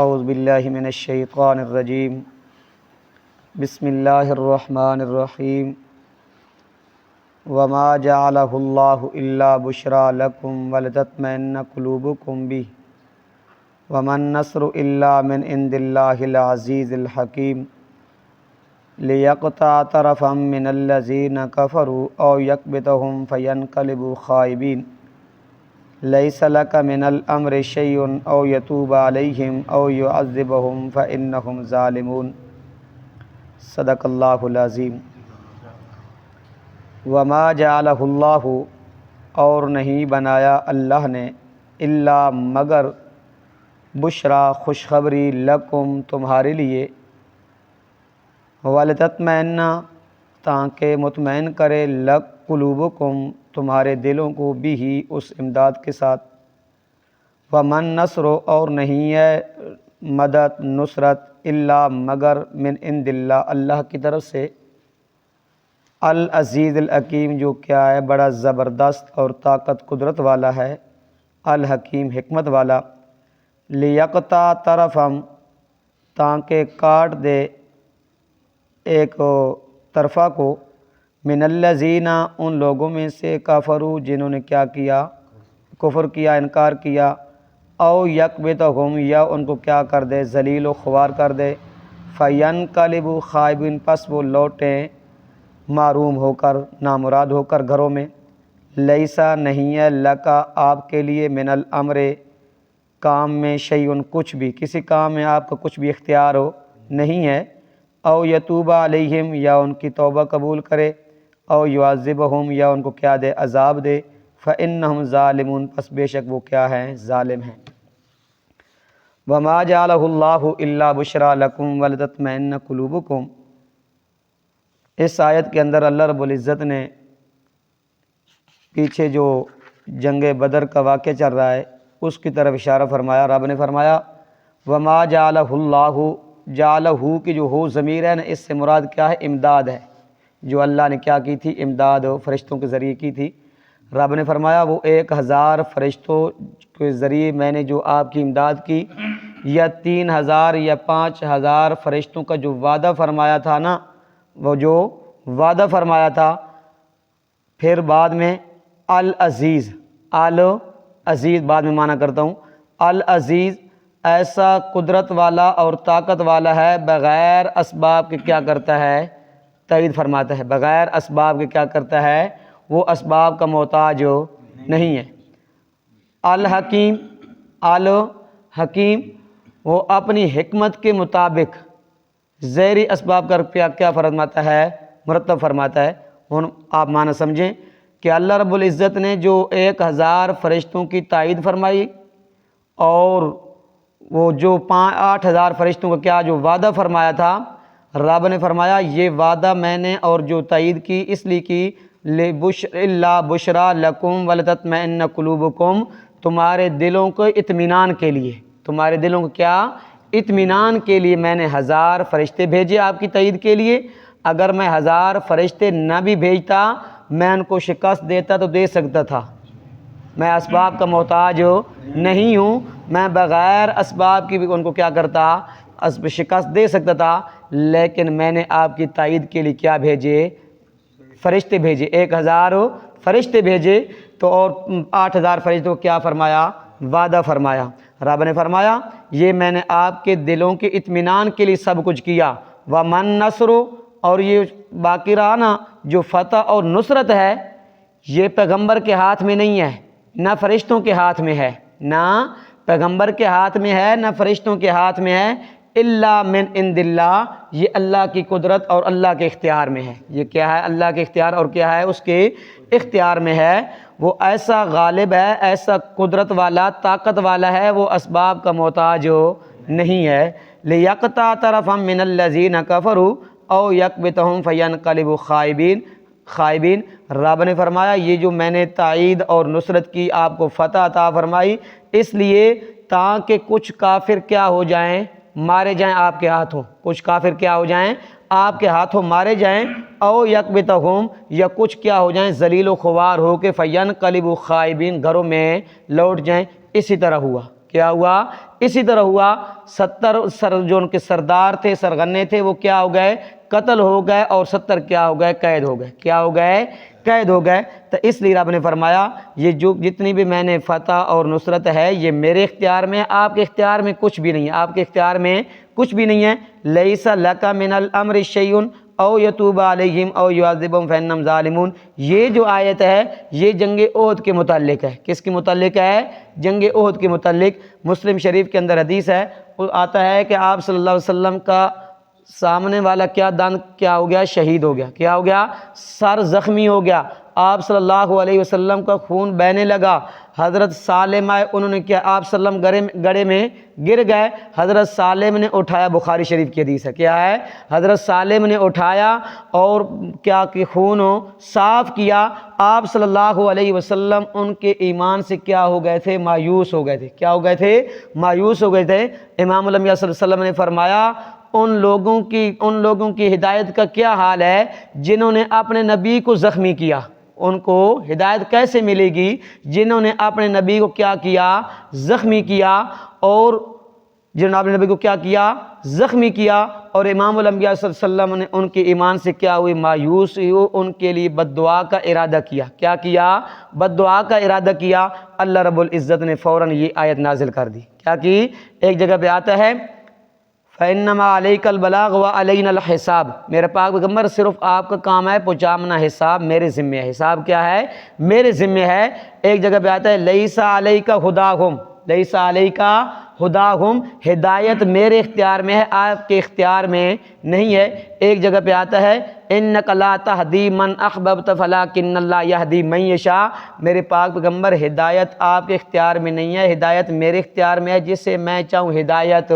اعوذ باللہ من الشیطان الرجیم بسم اللہ الرحمن الرحیم وما جعلہ اللہ الا بشرا لکم ولتطمئن قلوبکم بہ وما النصر الا من عند اللہ العزیز الحکیم لیقطع طرفا من الذین کفروا او یکبتہم فینقلبوا خائبین لیس لک من الامر شیء او یتوب علیہم او یعذبہم فانہم ظالمون۔ صدق اللہ العظیم۔ وما جعلہ اللہ، اور نہیں بنایا اللہ نے، الا مگر، بشرا خوشخبری، لکم تمہارے لیے، ولتطمئن تاکہ مطمئن کرے، لک قلوبکم تمہارے دلوں کو، بھی اس امداد کے ساتھ، ومن نصر، اور نہیں ہے مدد نصرت، الا مگر، من عند اللہ اللہ کی طرف سے، العزیز الحکیم جو کیا ہے بڑا زبردست اور طاقت قدرت والا ہے، الحکیم حکمت والا، لیقطع طرفم تاکہ کاٹ دے ایک طرفہ کو، من الذین ان لوگوں میں سے، کفروا جنہوں نے کیا کیا، کفر کیا، انکار کیا، او یکبتہم یا ان کو کیا کر دے، ذلیل و خوار کر دے، فینقلبوا خائبین پس وہ لوٹیں معروم ہو کر، نامراد ہو کر گھروں میں، لیسا نہیں ہے، لکا آپ کے لیے، من الامر کام میں، شیئن کچھ بھی، کسی کام میں آپ کو کچھ بھی اختیار ہو نہیں ہے، او یتوب علیہم یا ان کی توبہ قبول کرے، او یعذبہم یا ان کو کیا دے، عذاب دے، فانہم ظالمون پس بے شک وہ کیا ہیں، ظالم ہیں۔ وما جعلہ اللہ الا بشرا لکم ولتطمئن قلوبکم، اس آیت کے اندر اللہ رب العزت نے پیچھے جو جنگ بدر کا واقعہ چل رہا ہے اس کی طرف اشارہ فرمایا۔ رب نے فرمایا وما جعلہ اللہ، جعلہ کی جو ہو ضمیر ہے نا، اس سے مراد کیا ہے، امداد ہے، جو اللہ نے کیا کی تھی، امداد فرشتوں کے ذریعے کی تھی۔ رب نے فرمایا وہ 1000 فرشتوں کے ذریعے میں نے جو آپ کی امداد کی، یا 3000 یا 5000 فرشتوں کا جو وعدہ فرمایا تھا نا، وہ جو وعدہ فرمایا تھا، پھر بعد میں العزیز، العزیز بعد میں معنی کرتا ہوں، العزیز ایسا قدرت والا اور طاقت والا ہے، بغیر اسباب کے کیا کرتا ہے، تائید فرماتا ہے، بغیر اسباب کے کیا کرتا ہے، وہ اسباب کا محتاج نہیں ہے۔ الحکیم، الحکیم وہ اپنی حکمت کے مطابق ظاہری اسباب کا کیا فرماتا ہے، مرتب فرماتا ہے۔ آپ معنی سمجھیں کہ اللہ رب العزت نے جو 1000 فرشتوں کی تائید فرمائی، اور وہ جو 8000 فرشتوں کا کیا جو وعدہ فرمایا تھا، رب نے فرمایا یہ وعدہ میں نے اور جو تائید کی اس لیے کی، الا بشرا لکم ولتطمئن قلوبکم، تمہارے دلوں کو اطمینان کے لیے، تمہارے دلوں کو کیا، اطمینان کے لیے میں نے 1000 فرشتے بھیجے آپ کی تائید کے لیے۔ اگر میں 1000 فرشتے نہ بھی بھیجتا، میں ان کو شکست دیتا تو دے سکتا تھا، میں اسباب کا محتاج نہیں ہوں، میں بغیر اسباب کی بھی ان کو کیا کرتا، شکست دے سکتا تھا، لیکن میں نے آپ کی تائید کے لیے کیا بھیجے، فرشتے بھیجے، 1000 فرشتے بھیجے، تو اور 8000 فرشتوں کو کیا فرمایا، وعدہ فرمایا۔ رب نے فرمایا یہ میں نے آپ کے دلوں کے اطمینان کے لیے سب کچھ کیا۔ ومن نصر، اور یہ باقی رہا نا جو فتح اور نصرت ہے، یہ پیغمبر کے ہاتھ میں نہیں ہے، نہ فرشتوں کے ہاتھ میں ہے، نہ پیغمبر کے ہاتھ میں ہے، نہ فرشتوں کے ہاتھ میں ہے، الا من عند اللہ، یہ اللہ کی قدرت اور اللہ کے اختیار میں ہے۔ یہ کیا ہے، اللہ کے اختیار اور کیا ہے، اس کے اختیار میں ہے۔ وہ ایسا غالب ہے، ایسا قدرت والا، طاقت والا ہے، وہ اسباب کا محتاج نہیں ہے۔ لیقطع طرفا من الذین کفروا او یکبتہم فینقلبوا خائبین، رب نے فرمایا یہ جو میں نے تائید اور نصرت کی، آپ کو فتح عطا فرمائی، اس لیے تاکہ کچھ کافر کیا ہو جائیں، مارے جائیں آپ کے ہاتھوں، کچھ کافر کیا ہو جائیں، آپ کے ہاتھوں مارے جائیں، او یکبتہم یا کچھ کیا ہو جائیں، ذلیل و خوار ہو کے، فینقلبوا خائبین گھروں میں لوٹ جائیں۔ اسی طرح ہوا، کیا ہوا؟ اسی طرح ہوا 70 جو ان کے سردار تھے، سرغنے تھے، وہ کیا ہو گئے؟ قتل ہو گئے، اور 70 کیا ہو گئے؟ قید ہو گئے۔ کیا ہو گئے؟ قید ہو گئے۔ تو اس لیے رب نے فرمایا یہ جو جتنی بھی میں نے فتح اور نصرت ہے یہ میرے اختیار میں، آپ کے اختیار میں کچھ بھی نہیں ہے، آپ کے اختیار میں کچھ بھی نہیں ہے۔ لیس لک من الامر شیء او یتوب علیہم او یعذبہم فانہم ظالمون، یہ جو آیت ہے یہ جنگ احد کے متعلق ہے۔ کس کے متعلق ہے؟ جنگ احد کے متعلق۔ مسلم شریف کے اندر حدیث ہے، وہ آتا ہے کہ آپ صلی اللہ علیہ وسلم کا سامنے والا کیا دان کیا ہو گیا؟ شہید ہو گیا۔ کیا ہو گیا؟ سر زخمی ہو گیا۔ آپ صلی اللہ علیہ وسلم کا خون بہنے لگا۔ حضرت سالم آئے، انہوں نے کیا؟ آپ صلی اللہ علیہ وسلم گڑھے میں گر گئے، حضرت سالم نے اٹھایا، بخاری شریف کی حدیث ہے۔ کیا ہے؟ حضرت سالم نے اٹھایا اور کیا کہ خون صاف کیا۔ آپ صلی اللہ علیہ وسلم ان کے ایمان سے کیا ہو گئے تھے؟ مایوس ہو گئے تھے۔ کیا ہو گئے تھے؟ مایوس ہو گئے تھے۔ امام الانبیاء صلی اللہ علیہ وسلم نے فرمایا ان لوگوں کی ہدایت کا کیا حال ہے جنہوں نے اپنے نبی کو زخمی کیا۔ ان کو ہدایت کیسے ملے گی؟ جنہوں نے اپنے نبی کو کیا کیا؟ زخمی کیا، اور جنہوں نے نبی کو کیا کیا؟ زخمی کیا، اور امام الانبیاء صلی اللہ علیہ وسلم نے ان کے ایمان سے کیا ہوئی؟ مایوس ہوئی، ان کے لیے بد دعا کا ارادہ کیا۔ کیا کیا؟ بد دعا کا ارادہ کیا۔ اللہ رب العزت نے فوراً یہ آیت نازل کر دی۔ کیا کی؟ ایک جگہ پہ آتا ہے فَإِنَّمَا عَلَيْكَ الْبَلَاغُ وَعَلَيْنَا الْحِسَابُ، میرے پاک پیغمبر صرف آپ کا کام ہے پہنچانا، حساب میرے ذمہ ہے۔ حساب کیا ہے؟ میرے ذمہ ہے۔ ایک جگہ پہ آتا ہے لَيْسَ عَلَيْكَ هُدَاهُمْ، لَيْسَ عَلَيْكَ ہداہم، ہدایت میرے اختیار میں ہے، آپ کے اختیار میں نہیں ہے۔ ایک جگہ پہ آتا ہے انک لا تہدی من احببت ولکن اللہ یہدی من یشاء، میرے پاک پیغمبر ہدایت آپ کے اختیار میں نہیں ہے، ہدایت میرے اختیار میں ہے، جسے میں چاہوں ہدایت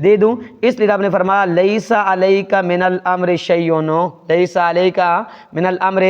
دے دوں۔ اس لیے آپ نے فرمایا لیس علیک من الامر شیء، لیس علیک من الامر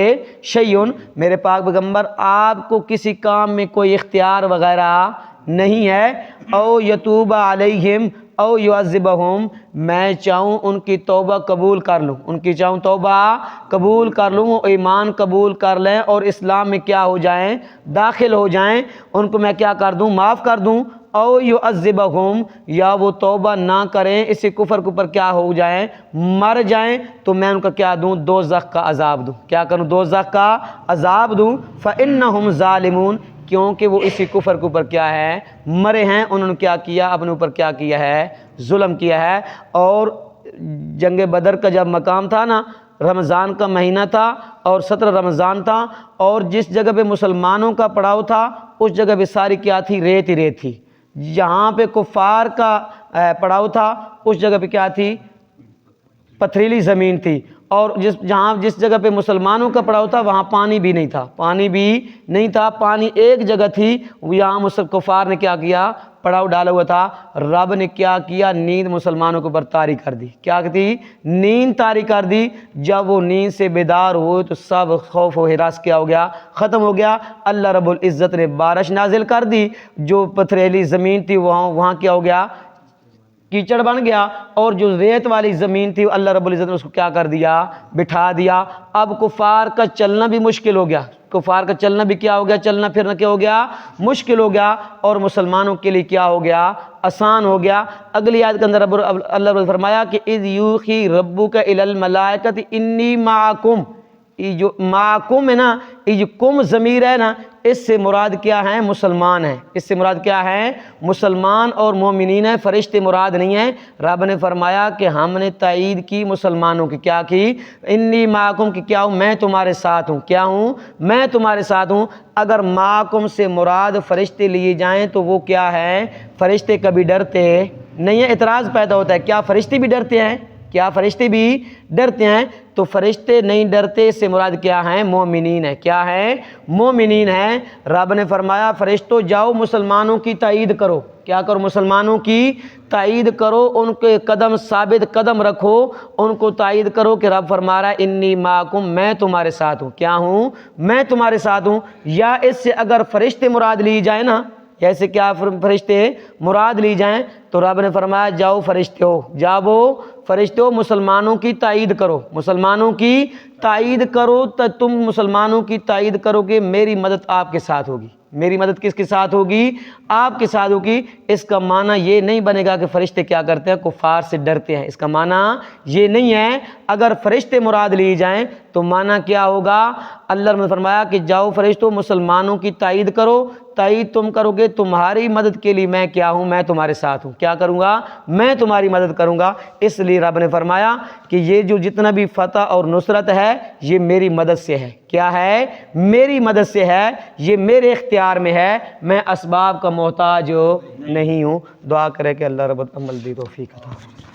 شیء، میرے پاک پیغمبر آپ کو کسی کام میں کوئی اختیار وغیرہ نہیں ہے۔ او یتوب علیہم او یعذبہم، میں چاہوں ان کی توبہ قبول کر لوں، ان کی چاہوں توبہ قبول کر لوں، وہ ایمان قبول کر لیں اور اسلام میں کیا ہو جائیں؟ داخل ہو جائیں، ان کو میں کیا کر دوں؟ معاف کر دوں۔ او یعذبہم، یا وہ توبہ نہ کریں، اسی کفر کے اوپر کیا ہو جائیں؟ مر جائیں، تو میں ان کا کیا دوں؟ دوزخ کا عذاب دوں۔ کیا کروں؟ دوزخ کا عذاب دوں۔ فإنہم ظالمون، کیونکہ وہ اسی کفر کے اوپر کیا ہے؟ مرے ہیں، انہوں نے کیا کیا؟ اپنے اوپر کیا کیا ہے؟ ظلم کیا ہے۔ اور جنگ بدر کا جب مقام تھا نا، رمضان کا مہینہ تھا اور 17 رمضان تھا، اور جس جگہ پہ مسلمانوں کا پڑاؤ تھا اس جگہ پہ ساری کیا تھی؟ ریت ہی ریت تھی۔ جہاں پہ کفار کا پڑاؤ تھا اس جگہ پہ کیا تھی؟ پتھریلی زمین تھی۔ اور جس جگہ پہ مسلمانوں کا پڑاؤ تھا وہاں پانی بھی نہیں تھا، پانی بھی نہیں تھا، پانی ایک جگہ تھی، یہاں کفار نے کیا کیا؟ پڑاؤ ڈالا ہوا تھا۔ رب نے کیا کیا؟ نیند مسلمانوں کے اوپر طاری کر دی۔ کیا تھی؟ نیند طاری کر دی۔ جب وہ نیند سے بیدار ہوئے تو سب خوف و ہراس کیا ہو گیا؟ ختم ہو گیا۔ اللہ رب العزت نے بارش نازل کر دی، جو پتھریلی زمین تھی وہاں کیا ہو گیا؟ کیچڑ بن گیا، اور جو ریت والی زمین تھی اللہ رب العزت نے اس کو کیا کر دیا؟ بٹھا دیا۔ اب کفار کا چلنا بھی مشکل ہو گیا، کفار کا چلنا بھی کیا ہو گیا؟ چلنا پھرنا کیا ہو گیا؟ مشکل ہو گیا، اور مسلمانوں کے لیے کیا ہو گیا؟ آسان ہو گیا۔ اگلی آیت کے اندر اللہ رب نے فرمایا کہ اذ یوحی ربک الی الملائکۃ انی معکم، یہ جو معکم ہے نا، یہ جو کم ضمیر ہے نا، اس سے مراد کیا ہے؟ مسلمان ہیں۔ اس سے مراد کیا ہے؟ مسلمان اور مومنین ہیں، فرشتے مراد نہیں ہیں۔ رب نے فرمایا کہ ہم نے تائید کی مسلمانوں کی، کیا کی؟ انی معکم، کہ کیا ہوں؟ میں تمہارے ساتھ ہوں۔ کیا ہوں؟ میں تمہارے ساتھ ہوں۔ اگر معکم سے مراد فرشتے لیے جائیں تو وہ کیا ہے؟ فرشتے کبھی ڈرتے نہیں ہیں۔ اعتراض پیدا ہوتا ہے، کیا فرشتے بھی ڈرتے ہیں؟ کیا فرشتے بھی ڈرتے ہیں؟ تو فرشتے نہیں ڈرتے، اس سے مراد کیا ہیں؟ مومنین ہے۔ کیا ہے؟ مومنین ہیں۔ رب نے فرمایا فرشتوں جاؤ مسلمانوں کی تائید کرو۔ کیا کرو؟ مسلمانوں کی تائید کرو، ان کے قدم ثابت قدم رکھو، ان کو تائید کرو کہ رب فرما رہا ہے انی معکم، میں تمہارے ساتھ ہوں۔ کیا ہوں؟ میں تمہارے ساتھ ہوں۔ یا اس سے اگر فرشتے مراد لی جائیں نا، ایسے کیا فرشتے مراد لی جائیں، تو رب نے فرمایا جاؤ فرشتوں، جاؤ فرشتوں مسلمانوں کی تائید کرو، مسلمانوں کی تائید کرو، تو تم مسلمانوں کی تائید کرو گے میری مدد آپ کے ساتھ ہوگی۔ میری مدد کس کے ساتھ ہوگی؟ آپ کے ساتھ ہوگی۔ اس کا معنی یہ نہیں بنے گا کہ فرشتے کیا کرتے ہیں؟ کفار سے ڈرتے ہیں، اس کا معنی یہ نہیں ہے۔ اگر فرشتے مراد لیے جائیں تو معنی کیا ہوگا؟ اللہ نے فرمایا کہ جاؤ فرشتوں مسلمانوں کی تائید کرو، تائید تم کرو گے، تمہاری مدد کے لیے میں کیا ہوں؟ میں تمہارے ساتھ ہوں۔ کیا کروں گا؟ میں تمہاری مدد کروں گا۔ اس لیے رب نے فرمایا کہ یہ جو جتنا بھی فتح اور نصرت ہے یہ میری مدد سے ہے۔ کیا ہے؟ میری مدد سے ہے، یہ میرے اختیار میں ہے، میں اسباب کا محتاج نہیں ہوں۔ دعا کرے کہ اللہ رب العزت عمل دی توفیق عطا فرمائے۔